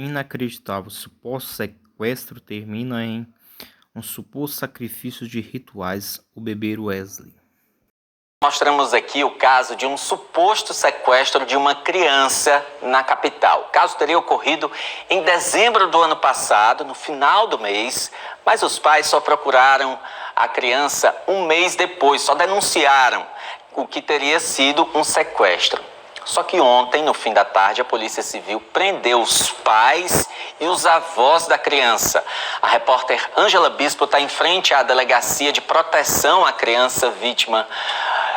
Inacreditável suposto sequestro termina em um suposto sacrifício de rituais. O bebê Wesley. Mostramos aqui o caso de um suposto sequestro de uma criança na capital. O caso teria ocorrido em dezembro do ano passado, no final do mês, mas os pais só procuraram a criança um mês depois, só denunciaram o que teria sido um sequestro. Só que ontem, no fim da tarde, a Polícia Civil prendeu os pais e os avós da criança. A repórter Ângela Bispo está em frente à Delegacia de Proteção à Criança Vítima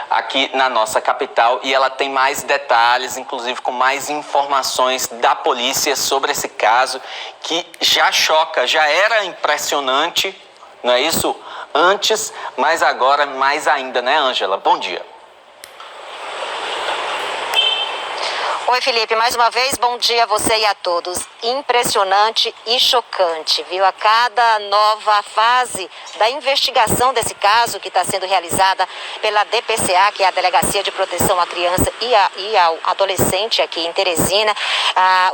aqui na nossa capital e ela tem mais detalhes, inclusive com mais informações da polícia sobre esse caso que já choca, já era impressionante, não é isso? Antes, mas agora mais ainda, né, Ângela? Bom dia. Oi, Felipe, mais uma vez, bom dia a você e a todos. Impressionante e chocante, viu? A cada nova fase da investigação desse caso, que está sendo realizada pela DPCA, que é a Delegacia de Proteção à Criança e ao Adolescente aqui em Teresina,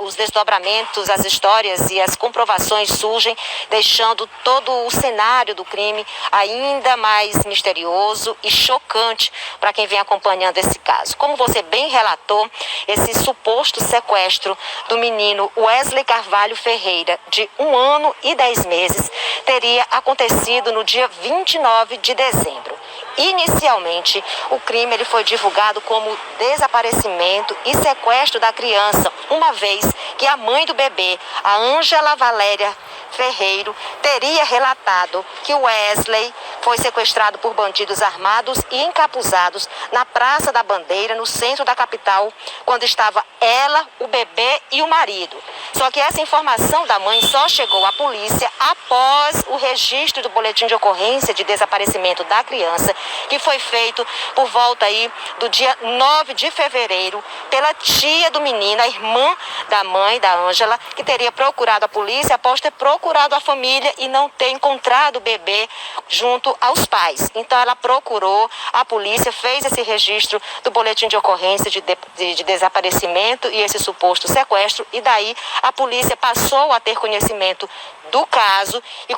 os desdobramentos, as histórias e as comprovações surgem, deixando todo o cenário do crime ainda mais misterioso e chocante para quem vem acompanhando esse caso. Como você bem relatou, esse suposto sequestro do menino Wesley Carvalho Ferreira, de 1 ano e 10 meses, teria acontecido no dia 29 de dezembro. Inicialmente, o crime ele foi divulgado como desaparecimento e sequestro da criança, uma vez que a mãe do bebê, a Ângela Valéria Ferreiro, teria relatado que o Wesley foi sequestrado por bandidos armados e encapuzados na Praça da Bandeira, no centro da capital, quando estava ela, o bebê e o marido. Só que essa informação da mãe só chegou à polícia após o registro do boletim de ocorrência de desaparecimento da criança, que foi feito por volta aí do dia 9 de fevereiro pela tia do menino, a irmã da mãe da Ângela, que teria procurado a polícia após ter procurado a família e não ter encontrado o bebê junto aos pais. Então ela procurou a polícia, fez esse registro do boletim de ocorrência de desaparecimento e esse suposto sequestro, e daí a polícia passou a ter conhecimento do caso e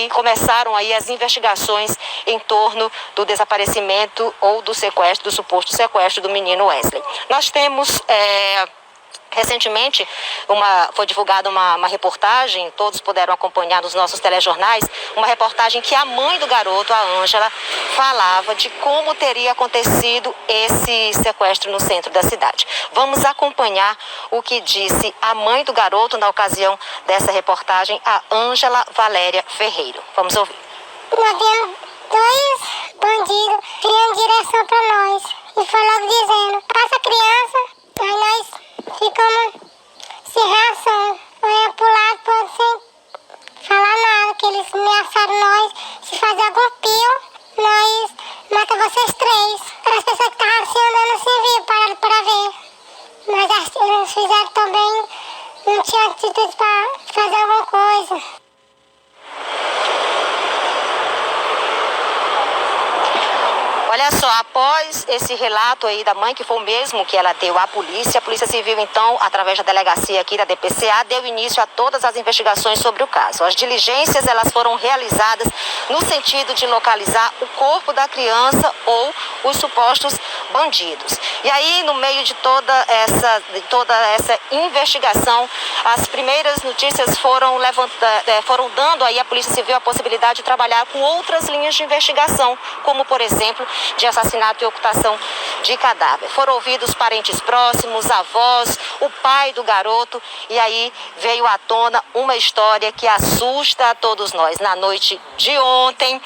começaram aí as investigações em torno do desaparecimento ou do sequestro, do suposto sequestro do menino Wesley. Nós temos recentemente foi divulgada uma reportagem, todos puderam acompanhar nos nossos telejornais, uma reportagem que a mãe do garoto, a Ângela, falava de como teria acontecido esse sequestro no centro da cidade. Vamos acompanhar o que disse a mãe do garoto na ocasião dessa reportagem, a Ângela Valéria Ferreiro. Vamos ouvir. Nós vimos 2 bandidos criando direção para nós e foi logo dizendo, passa a criança, aí nós ficamos sem reação, olhando para o lado todo sem falar nada, que eles ameaçaram nós, se fazer algum pio, nós matamos vocês 3. As pessoas que estavam assim andando assim viram, pararam para ver. Mas eles fizeram também, não tinha atitude para fazer alguma coisa. Olha só, após esse relato aí da mãe, que foi o mesmo que ela deu à polícia, a Polícia Civil, então, através da delegacia aqui da DPCA, deu início a todas as investigações sobre o caso. As diligências, elas foram realizadas no sentido de localizar o corpo da criança ou os supostos bandidos. E aí, no meio de toda essa investigação, as primeiras notícias foram dando aí à Polícia Civil a possibilidade de trabalhar com outras linhas de investigação, como, por exemplo, de assassinato e ocultação de cadáver. Foram ouvidos parentes próximos, avós, o pai do garoto, e aí veio à tona uma história que assusta a todos nós. Na noite de ontem,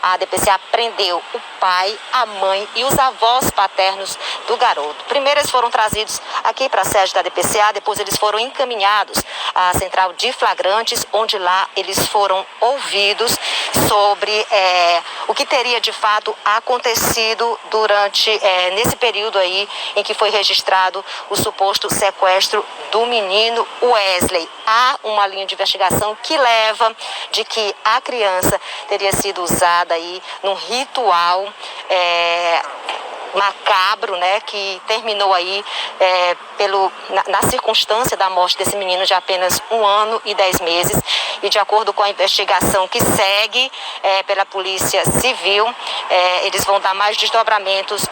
a DPCA prendeu o pai, a mãe e os avós paternos do garoto. Primeiro eles foram trazidos aqui para a sede da DPCA, depois eles foram encaminhados à central de flagrantes, onde lá eles foram ouvidos sobre o que teria de fato acontecido nesse período aí em que foi registrado o suposto sequestro do menino Wesley. Há uma linha de investigação que leva de que a criança teria sido usada aí num ritual macabro, né, que terminou aí na circunstância da morte desse menino de apenas 1 ano e 10 meses. E de acordo com a investigação que segue pela Polícia Civil, eles vão dar mais desdobramentos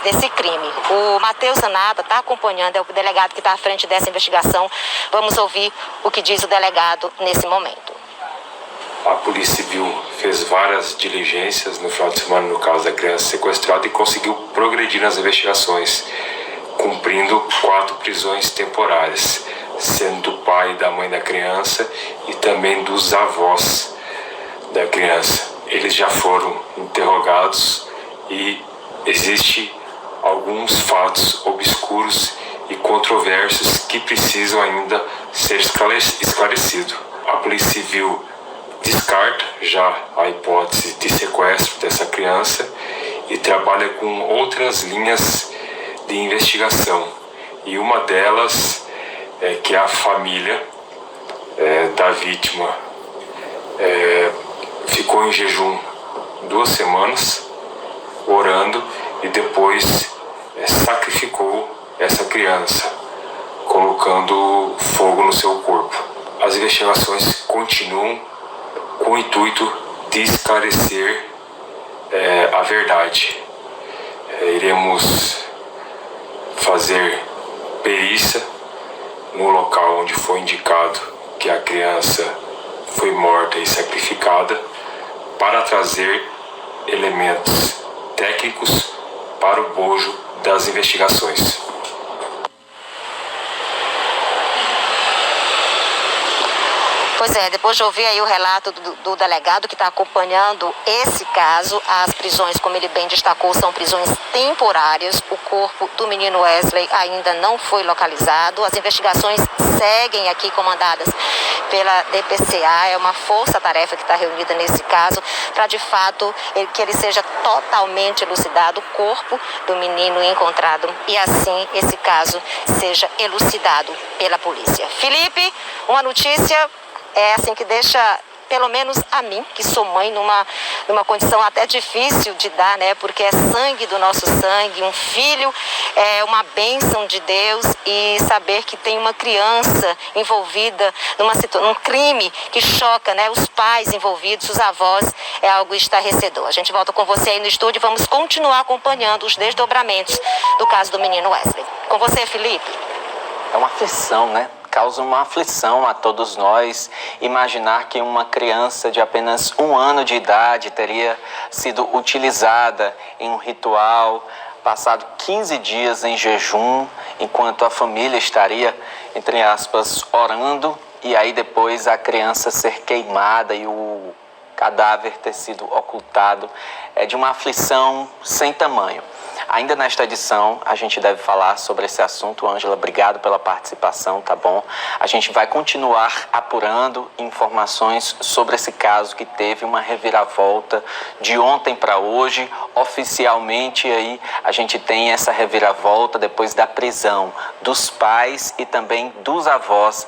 desse crime. O Matheus Zanata está acompanhando, é o delegado que está à frente dessa investigação. Vamos ouvir o que diz o delegado nesse momento. A Polícia Civil fez várias diligências no final de semana no caso da criança sequestrada e conseguiu progredir nas investigações, cumprindo 4 prisões temporárias, sendo do pai e da mãe da criança e também dos avós da criança. Eles já foram interrogados e existem alguns fatos obscuros e controversos que precisam ainda ser esclarecidos. A Polícia Civil descarta já a hipótese de sequestro dessa criança e trabalha com outras linhas de investigação. E uma delas é que a família da vítima ficou em jejum 2 semanas, orando, e depois sacrificou essa criança, colocando fogo no seu corpo. As investigações continuam com o intuito de esclarecer a verdade. Iremos fazer perícia no local onde foi indicado que a criança foi morta e sacrificada, para trazer elementos técnicos para o bojo das investigações. Pois é, depois de ouvir aí o relato do delegado que está acompanhando esse caso, as prisões, como ele bem destacou, são prisões temporárias. O corpo do menino Wesley ainda não foi localizado. As investigações seguem aqui comandadas pela DPCA, é uma força-tarefa que está reunida nesse caso, para de fato que ele seja totalmente elucidado, o corpo do menino encontrado, e assim esse caso seja elucidado pela polícia. Felipe, uma notícia assim que deixa, pelo menos a mim, que sou mãe, numa condição até difícil de dar, né? Porque é sangue do nosso sangue, um filho é uma bênção de Deus, e saber que tem uma criança envolvida num crime que choca, né? Os pais envolvidos, os avós, é algo estarrecedor. A gente volta com você aí no estúdio e vamos continuar acompanhando os desdobramentos do caso do menino Wesley. Com você, Felipe. É uma aflição, né? Causa uma aflição a todos nós imaginar que uma criança de apenas 1 ano de idade teria sido utilizada em um ritual, passado 15 dias em jejum, enquanto a família estaria, entre aspas, orando, e aí depois a criança ser queimada e o cadáver ter sido ocultado. É de uma aflição sem tamanho. Ainda nesta edição, a gente deve falar sobre esse assunto. Ângela, obrigado pela participação, tá bom? A gente vai continuar apurando informações sobre esse caso que teve uma reviravolta de ontem para hoje. Oficialmente, aí, a gente tem essa reviravolta depois da prisão dos pais e também dos avós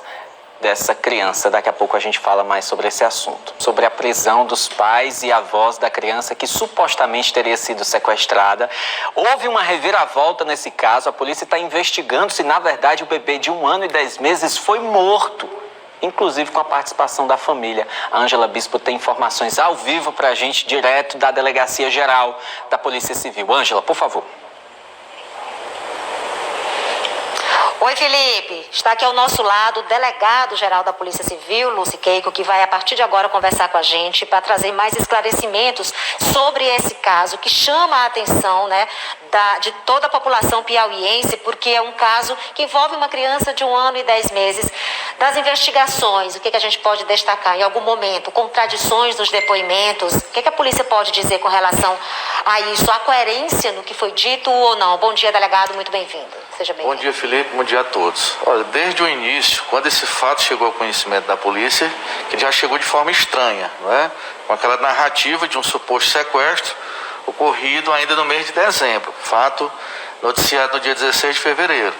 dessa criança. Daqui a pouco a gente fala mais sobre esse assunto, sobre a prisão dos pais e avós da criança que supostamente teria sido sequestrada. Houve uma reviravolta nesse caso. A polícia está investigando se na verdade o bebê de 1 ano e 10 meses foi morto, inclusive com a participação da família. A Ângela Bispo tem informações ao vivo para a gente, direto da Delegacia Geral da Polícia Civil. Ângela, por favor. Oi, Felipe. Está aqui ao nosso lado o delegado-geral da Polícia Civil, Lucy Keiko, que vai a partir de agora conversar com a gente para trazer mais esclarecimentos sobre esse caso que chama a atenção, né, de toda a população piauiense, porque é um caso que envolve uma criança de 1 ano e 10 meses. Das investigações, o que a gente pode destacar? Em algum momento, contradições nos depoimentos, o que a polícia pode dizer com relação a isso? A coerência no que foi dito ou não? Bom dia, delegado, muito bem-vindo. Seja bem-vindo. Bom dia, Felipe, bom dia a todos. Olha, desde o início, quando esse fato chegou ao conhecimento da polícia, que já chegou de forma estranha, não é? Com aquela narrativa de um suposto sequestro ocorrido ainda no mês de dezembro, fato noticiado no dia 16 de fevereiro.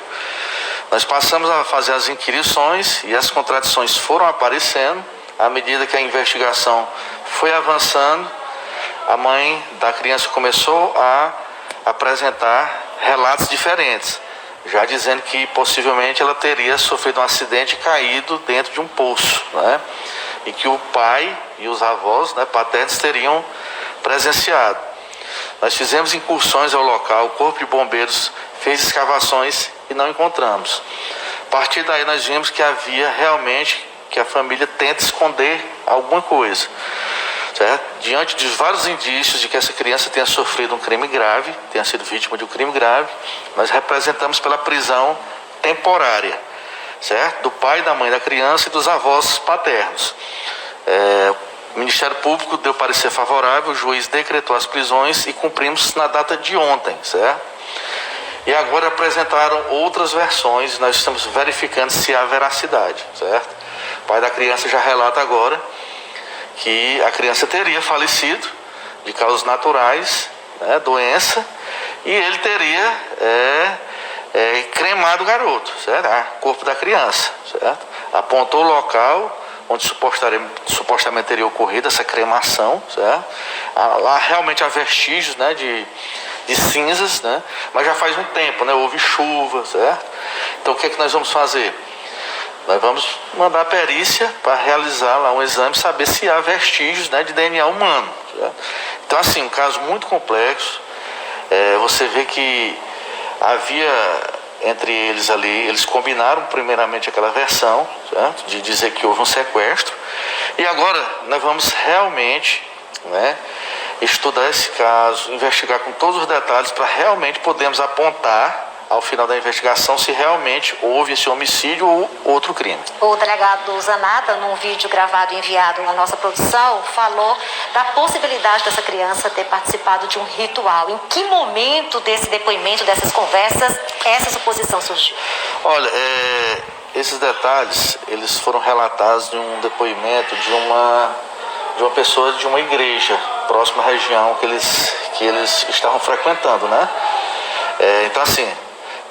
Nós passamos a fazer as inquirições e as contradições foram aparecendo à medida que a investigação foi avançando. A mãe da criança começou a apresentar relatos diferentes, já dizendo que possivelmente ela teria sofrido um acidente e caído dentro de um poço, né? E que o pai e os avós, né, paternos teriam presenciado. Nós fizemos incursões ao local, o Corpo de Bombeiros fez escavações e não encontramos. A partir daí nós vimos que havia realmente, que a família tenta esconder alguma coisa, certo? Diante de vários indícios de que essa criança tenha sofrido um crime grave, tenha sido vítima de um crime grave, nós representamos pela prisão temporária, certo? Do pai e da mãe da criança e dos avós paternos. O Ministério Público deu parecer favorável, o juiz decretou as prisões e cumprimos na data de ontem, certo? E agora apresentaram outras versões, nós estamos verificando se há veracidade, certo? O pai da criança já relata agora que a criança teria falecido de causas naturais, né, doença, e ele teria cremado o garoto, certo? O corpo da criança, certo? Apontou o local onde supostamente teria ocorrido essa cremação, certo? Lá realmente há vestígios, né, de cinzas, né? Mas já faz um tempo, né? Houve chuva, certo? Então o que é que nós vamos fazer? Nós vamos mandar a perícia para realizar lá um exame, saber se há vestígios, né, de DNA humano, certo? Então assim, um caso muito complexo. Você vê que havia entre eles ali, eles combinaram primeiramente aquela versão, certo? De dizer que houve um sequestro, e agora nós vamos realmente, né, estudar esse caso, investigar com todos os detalhes para realmente podermos apontar ao final da investigação se realmente houve esse homicídio ou outro crime. O delegado Zanata, num vídeo gravado e enviado à nossa produção, falou da possibilidade dessa criança ter participado de um ritual. Em que momento desse depoimento, dessas conversas, essa suposição surgiu? Olha, esses detalhes, eles foram relatados de um depoimento de uma pessoa de uma igreja próxima à região que eles estavam frequentando, né? Então assim,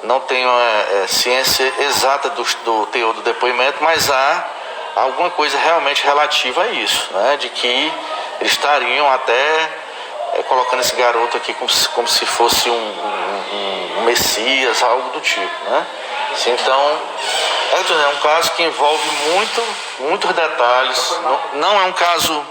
não tenho ciência exata do teor do depoimento, mas há alguma coisa realmente relativa a isso, né? De que eles estariam até colocando esse garoto aqui como se fosse um Messias, algo do tipo, né? Então, é um caso que envolve muitos detalhes, não é um caso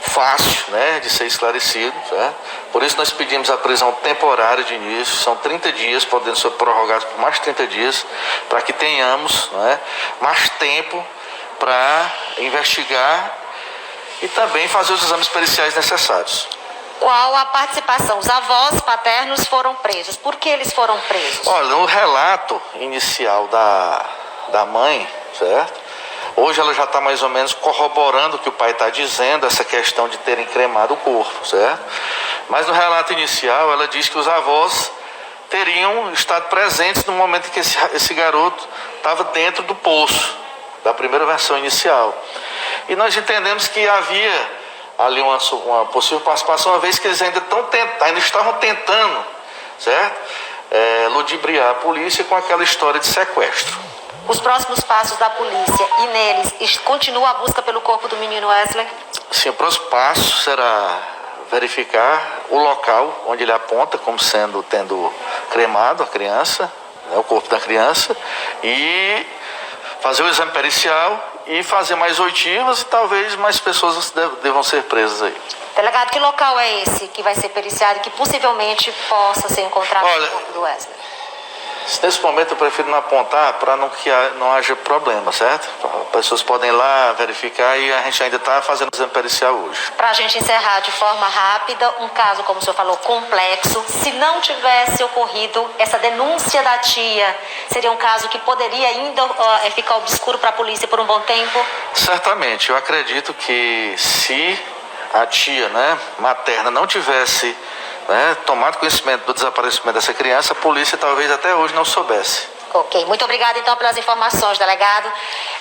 fácil, né, de ser esclarecido, certo? Por isso nós pedimos a prisão temporária de início, são 30 dias, podendo ser prorrogados por mais 30 dias, para que tenhamos, né, mais tempo para investigar e também fazer os exames periciais necessários. Qual a participação? Os avós paternos foram presos. Por que eles foram presos? Olha, no relato inicial da mãe, certo? Hoje ela já está mais ou menos corroborando o que o pai está dizendo, essa questão de terem cremado o corpo, certo? Mas no relato inicial ela diz que os avós teriam estado presentes no momento em que esse garoto estava dentro do poço, da primeira versão inicial. E nós entendemos que havia ali uma possível participação, uma vez que eles ainda estavam tentando, certo? Ludibriar a polícia com aquela história de sequestro. Os próximos passos da polícia e neles, continua a busca pelo corpo do menino Wesley? Sim, o próximo passo será verificar o local onde ele aponta como tendo cremado a criança, né, o corpo da criança, e fazer o exame pericial e fazer mais oitivas, e talvez mais pessoas devam ser presas aí. Delegado, que local é esse que vai ser periciado e que possivelmente possa ser encontrado no corpo do Wesley? Nesse momento eu prefiro não apontar para não haja problema, certo? Pessoas podem ir lá verificar e a gente ainda está fazendo o exame pericial hoje. Para a gente encerrar de forma rápida, um caso, como o senhor falou, complexo. Se não tivesse ocorrido essa denúncia da tia, seria um caso que poderia ainda ficar obscuro para a polícia por um bom tempo? Certamente. Eu acredito que se a tia, né, materna não tivesse, né, tomado conhecimento do desaparecimento dessa criança, a polícia talvez até hoje não soubesse. Ok, muito obrigada então pelas informações, delegado.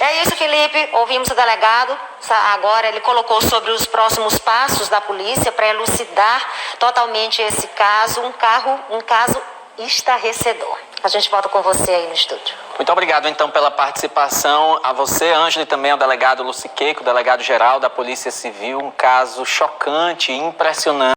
É isso, Felipe, ouvimos o delegado, agora ele colocou sobre os próximos passos da polícia para elucidar totalmente esse caso, um caso estarrecedor. A gente volta com você aí no estúdio. Muito obrigado então pela participação, a você, Ângela, e também ao delegado Luciqueco, delegado geral da Polícia Civil, um caso chocante e impressionante.